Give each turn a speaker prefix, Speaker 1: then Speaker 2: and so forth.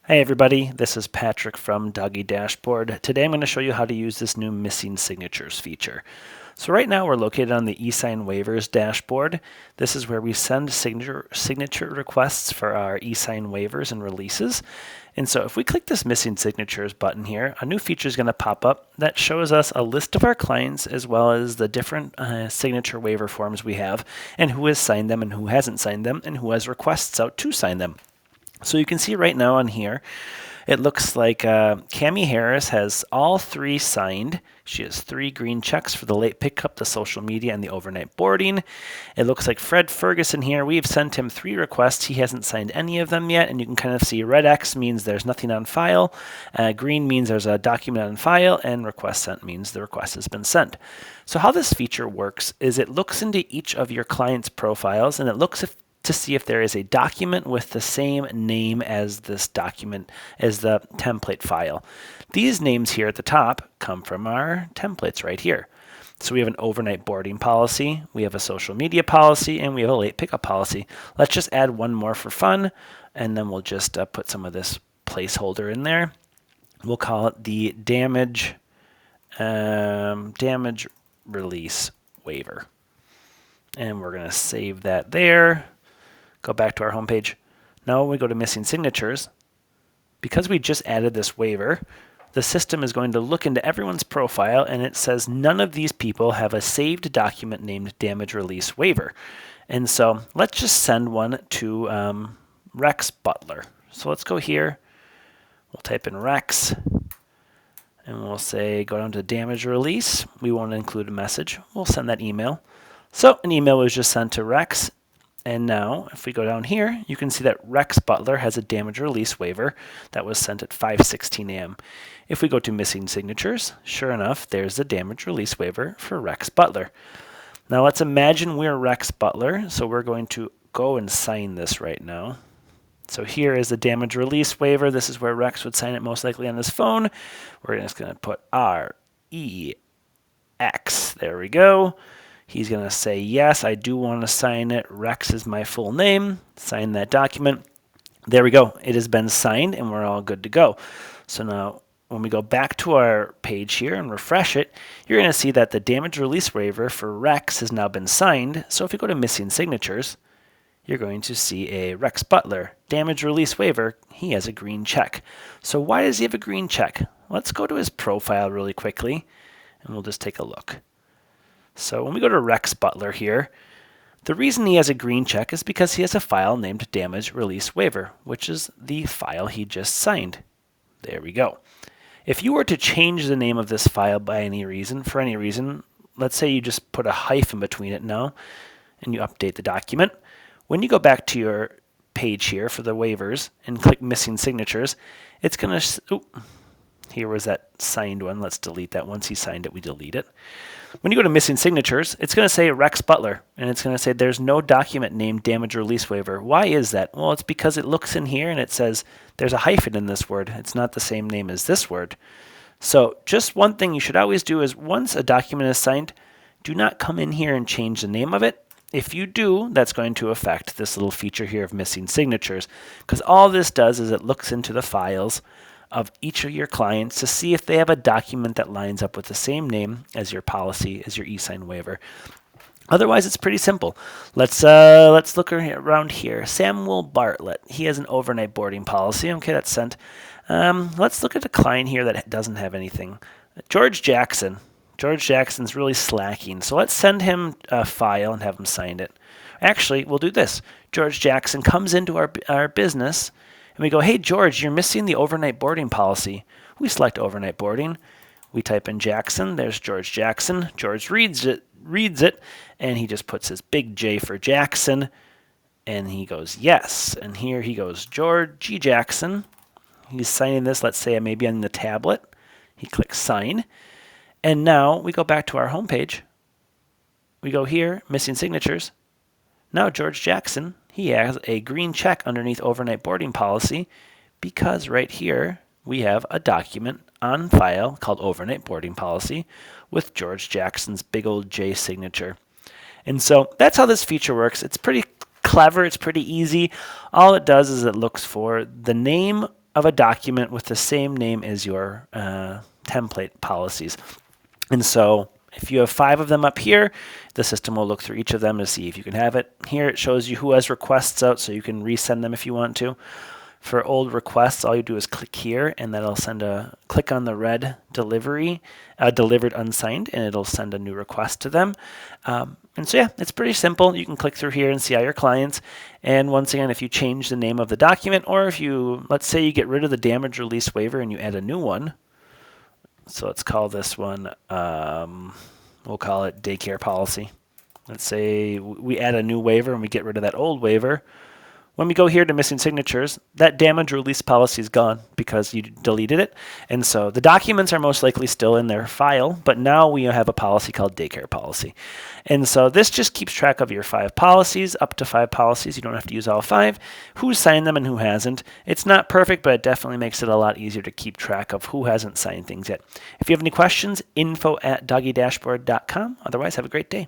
Speaker 1: Hey everybody, this is Patrick from Doggy Dashboard. Today I'm going to show you how to use this new missing signatures feature. So right now we're located on the E-Sign Waivers dashboard. This is where we send signature requests for our E-Sign waivers and releases. And so if we click this missing signatures button here, a new feature is going to pop up that shows us a list of our clients as well as the different signature waiver forms we have and who has signed them and who hasn't signed them and who has requests out to sign them. So you can see right now on here, it looks like Cami Harris has all 3 signed. She has 3 green checks for the late pickup, the social media, and the overnight boarding. It looks like Fred Ferguson here, we've sent him 3 requests. He hasn't signed any of them yet, and you can kind of see red X means there's nothing on file, green means there's a document on file, and request sent means the request has been sent. So how this feature works is it looks into each of your clients' profiles, and it looks to see if there is a document with the same name as this document, as the template file. These names here at the top come from our templates right here. So we have an overnight boarding policy, we have a social media policy, and we have a late pickup policy. Let's just add one more for fun, and then we'll just put some of this placeholder in there. We'll call it the damage release waiver. And we're going to save that there. Go back to our home page. Now we go to missing signatures. Because we just added this waiver, the system is going to look into everyone's profile and it says none of these people have a saved document named damage release waiver. And so let's just send one to Rex Butler. So let's go here. We'll type in Rex and we'll say go down to damage release. We won't include a message. We'll send that email. So an email was just sent to Rex. And now, if we go down here, you can see that Rex Butler has a damage release waiver that was sent at 5:16 a.m. If we go to missing signatures, sure enough, there's the damage release waiver for Rex Butler. Now let's imagine we're Rex Butler, so we're going to go and sign this right now. So here is the damage release waiver. This is where Rex would sign it most likely on his phone. We're just going to put R-E-X. There we go. He's going to say, yes, I do want to sign it. Rex is my full name. Sign that document. There we go. It has been signed, and we're all good to go. So now, when we go back to our page here and refresh it, you're going to see that the damage release waiver for Rex has now been signed. So if you go to missing signatures, you're going to see a Rex Butler damage release waiver. He has a green check. So why does he have a green check? Let's go to his profile really quickly, and we'll just take a look. So when we go to Rex Butler here, the reason he has a green check is because he has a file named damage release waiver, which is the file he just signed. There we go. If you were to change the name of this file by any reason, for any reason, let's say you just put a hyphen between it now, and you update the document. When you go back to your page here for the waivers and click missing signatures, it's going to, here was that signed one. Let's delete that. Once he signed it, we delete it. When you go to missing signatures, it's going to say Rex Butler, and it's going to say there's no document named damage release waiver. Why is that? Well, it's because it looks in here and it says there's a hyphen in this word. It's not the same name as this word. So just one thing you should always do is once a document is signed, do not come in here and change the name of it. If you do, that's going to affect this little feature here of missing signatures, because all this does is it looks into the files of each of your clients to see if they have a document that lines up with the same name as your policy, as your e-sign waiver. Otherwise, it's pretty simple. Let's look around here. Samuel Bartlett, he has an overnight boarding policy. Okay, that's sent. Let's look at a client here that doesn't have anything. George Jackson. George Jackson's really slacking, so let's send him a file and have him sign it. Actually, we'll do this. George Jackson comes into our business, and we go, hey, George, you're missing the overnight boarding policy. We select overnight boarding. We type in Jackson. There's George Jackson. George reads it, and he just puts his big J for Jackson, and he goes, yes. And here he goes, George G. Jackson. He's signing this, let's say, maybe on the tablet. He clicks sign. And now we go back to our home page. We go here, missing signatures. Now George Jackson, he has a green check underneath overnight boarding policy because right here we have a document on file called overnight boarding policy with George Jackson's big old J signature. And so that's how this feature works. It's pretty clever. It's pretty easy. All it does is it looks for the name of a document with the same name as your template policies. And so if you have 5 of them up here, the system will look through each of them to see if you can have it. Here it shows you who has requests out, so you can resend them if you want to. For old requests, all you do is click here, and that'll click on the red delivered unsigned, and it'll send a new request to them. And so yeah, it's pretty simple. You can click through here and see all your clients. And once again, if you change the name of the document, or if you, let's say you get rid of the damage release waiver and you add a new one. So let's call this one, we'll call it daycare policy. Let's say we add a new waiver and we get rid of that old waiver. When we go here to missing signatures, that damage release policy is gone because you deleted it. And so the documents are most likely still in their file, but now we have a policy called daycare policy. And so this just keeps track of your 5 policies, up to 5 policies. You don't have to use all 5. Who signed them and who hasn't. It's not perfect, but it definitely makes it a lot easier to keep track of who hasn't signed things yet. If you have any questions, info@doggydashboard.com. Otherwise, have a great day.